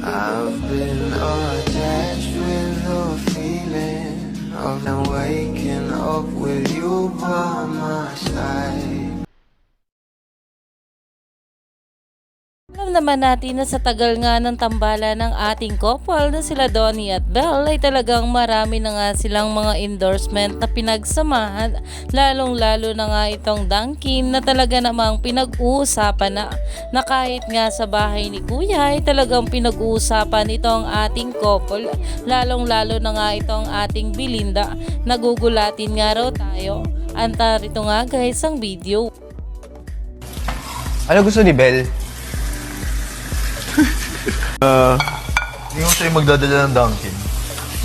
I've been attached with the feeling of now waking up with you by my side. Alam naman natin na sa tagal nga ng tambala ng ating couple na sila Donnie at Belle ay talagang marami na nga silang mga endorsement na pinagsamahan, lalong lalo na nga itong Dunkin na talaga namang pinag-uusapan na kahit nga sa bahay ni Kuya ay talagang pinag-uusapan itong ating couple, lalong lalo na nga itong ating Belinda. Nagugulatin nga raw tayo. Anta rito nga guys ang video. Ano gusto ni Belle? Hindi ko sa'yo magdadala ng Dunkin.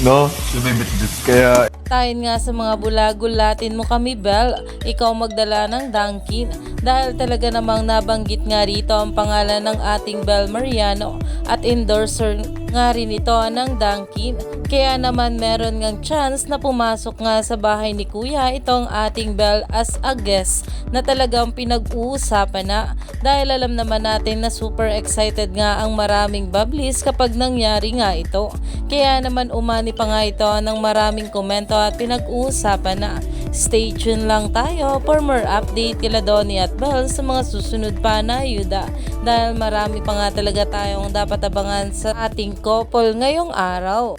No? Lumibit dito. Kaya Tayo nga sa mga bulagulatin mo kami Belle, ikaw magdala ng Dunkin dahil talaga namang nabanggit nga rito ang pangalan ng ating Belle Mariano at endorser nga rin ito ng Dunkin. Kaya naman meron ngang chance na pumasok nga sa bahay ni Kuya itong ating Belle as a guest na talagang pinag-uusapan na dahil alam naman natin na super excited nga ang maraming bablis kapag nangyari nga ito. Kaya naman umani pa nga ito ng maraming komento at pinag-uusapan na. Stay tuned lang tayo for more update kila Donnie at Belle sa mga susunod pa na ayuda dahil marami pa nga talaga tayong dapat abangan sa ating couple ngayong araw.